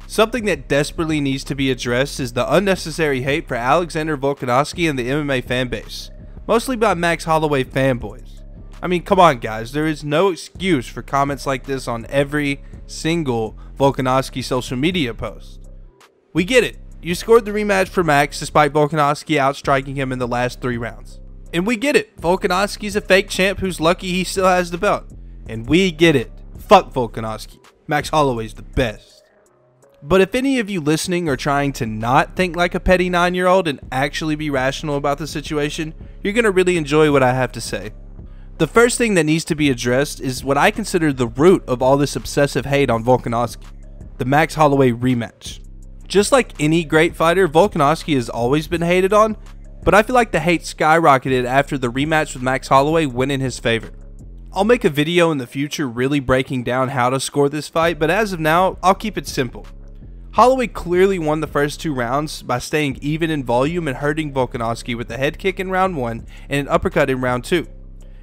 Something that desperately needs to be addressed is the unnecessary hate for Alexander Volkanovski and the MMA fanbase, mostly by Max Holloway fanboys. I mean, come on guys, there is no excuse for comments like this on every single Volkanovski social media post. We get it, you scored the rematch for Max despite Volkanovski outstriking him in the last 3 rounds. And we get it, Volkanovski's a fake champ who's lucky he still has the belt. And we get it, fuck Volkanovski, Max Holloway's the best. But if any of you listening are trying to not think like a petty 9-year-old and actually be rational about the situation, you're going to really enjoy what I have to say. The first thing that needs to be addressed is what I consider the root of all this obsessive hate on Volkanovski, the Max Holloway rematch. Just like any great fighter, Volkanovski has always been hated on, but I feel like the hate skyrocketed after the rematch with Max Holloway went in his favor. I'll make a video in the future really breaking down how to score this fight, but as of now, I'll keep it simple. Holloway clearly won the first 2 rounds by staying even in volume and hurting Volkanovski with a head kick in round 1 and an uppercut in round 2.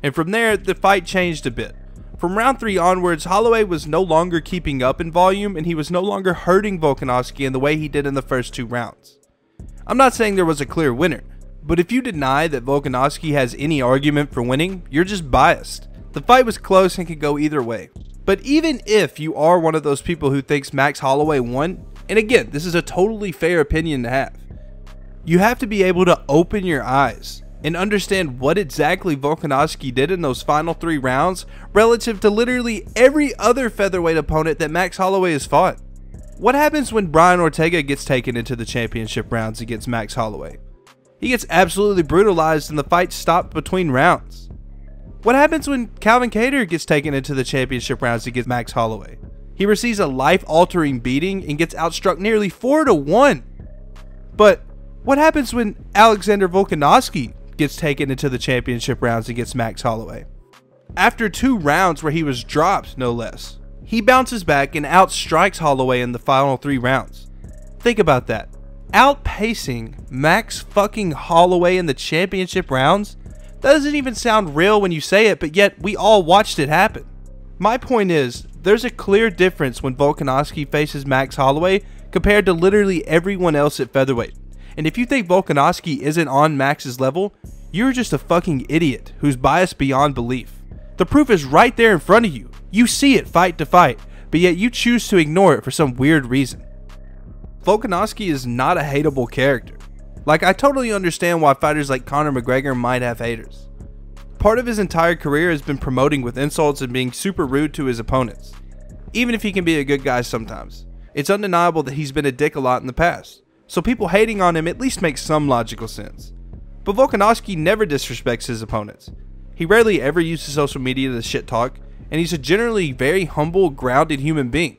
And from there, the fight changed a bit. From round 3 onwards, Holloway was no longer keeping up in volume and he was no longer hurting Volkanovski in the way he did in the first 2 rounds. I'm not saying there was a clear winner, but if you deny that Volkanovski has any argument for winning, you're just biased. The fight was close and could go either way. But even if you are one of those people who thinks Max Holloway won, and again, this is a totally fair opinion to have, you have to be able to open your eyes and understand what exactly Volkanovski did in those final 3 rounds relative to literally every other featherweight opponent that Max Holloway has fought. What happens when Brian Ortega gets taken into the championship rounds against Max Holloway? He gets absolutely brutalized and the fight stopped between rounds. What happens when Calvin Kattar gets taken into the championship rounds against Max Holloway? He receives a life-altering beating and gets outstruck nearly 4-1. But what happens when Alexander Volkanovski gets taken into the championship rounds against Max Holloway? After 2 rounds where he was dropped, no less, he bounces back and outstrikes Holloway in the final 3 rounds. Think about that. Outpacing Max fucking Holloway in the championship rounds? That doesn't even sound real when you say it, but yet we all watched it happen. My point is, there's a clear difference when Volkanovski faces Max Holloway compared to literally everyone else at featherweight. And if you think Volkanovski isn't on Max's level, you're just a fucking idiot who's biased beyond belief. The proof is right there in front of you. You see it fight to fight, but yet you choose to ignore it for some weird reason. Volkanovski is not a hateable character. Like, I totally understand why fighters like Conor McGregor might have haters. Part of his entire career has been promoting with insults and being super rude to his opponents. Even if he can be a good guy sometimes, it's undeniable that he's been a dick a lot in the past. So people hating on him at least makes some logical sense. But Volkanovski never disrespects his opponents. He rarely ever uses social media to shit talk, and he's a generally very humble, grounded human being.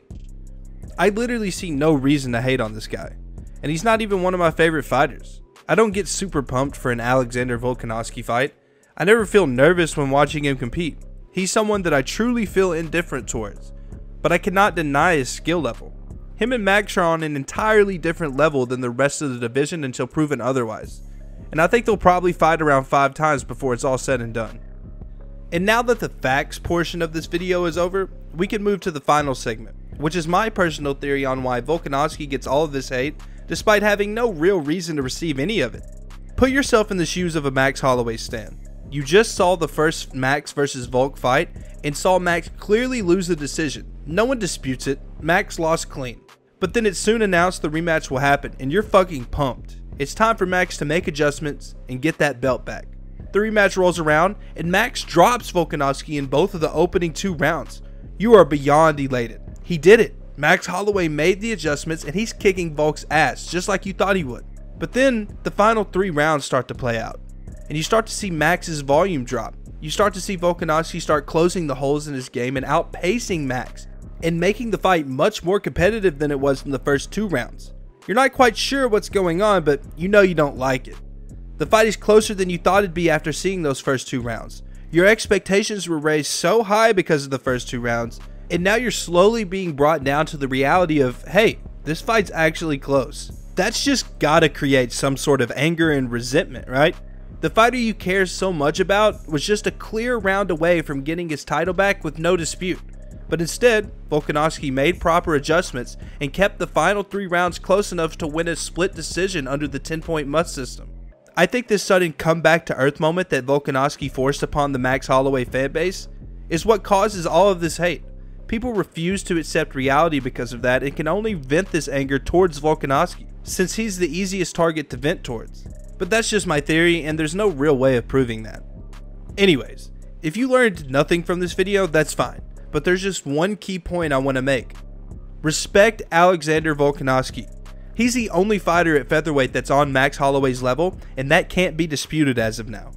I literally see no reason to hate on this guy, and he's not even one of my favorite fighters. I don't get super pumped for an Alexander Volkanovski fight. I never feel nervous when watching him compete. He's someone that I truly feel indifferent towards, but I cannot deny his skill level. Him and Max are on an entirely different level than the rest of the division until proven otherwise, and I think they'll probably fight around 5 times before it's all said and done. And now that the facts portion of this video is over, we can move to the final segment, which is my personal theory on why Volkanovski gets all of this hate despite having no real reason to receive any of it. Put yourself in the shoes of a Max Holloway stan. You just saw the first Max versus Volk fight and saw Max clearly lose the decision. No one disputes it, Max lost clean. But then it's soon announced the rematch will happen and you're fucking pumped. It's time for Max to make adjustments and get that belt back. The rematch rolls around and Max drops Volkanovski in both of the opening 2 rounds. You are beyond elated. He did it. Max Holloway made the adjustments and he's kicking Volk's ass just like you thought he would. But then the final 3 rounds start to play out. And you start to see Max's volume drop. You start to see Volkanovski start closing the holes in his game and outpacing Max and making the fight much more competitive than it was in the first 2 rounds. You're not quite sure what's going on, but you know you don't like it. The fight is closer than you thought it'd be after seeing those first 2 rounds. Your expectations were raised so high because of the first 2 rounds, and now you're slowly being brought down to the reality of, hey, this fight's actually close. That's just gotta create some sort of anger and resentment, right? The fighter you care so much about was just a clear round away from getting his title back with no dispute. But instead, Volkanovski made proper adjustments and kept the final 3 rounds close enough to win a split decision under the 10-point must system. I think this sudden come back to earth moment that Volkanovski forced upon the Max Holloway fanbase is what causes all of this hate. People refuse to accept reality because of that and can only vent this anger towards Volkanovski, since he's the easiest target to vent towards. But that's just my theory, and there's no real way of proving that. Anyways, if you learned nothing from this video, that's fine. But there's just one key point I want to make. Respect Alexander Volkanovski. He's the only fighter at featherweight that's on Max Holloway's level, and that can't be disputed as of now.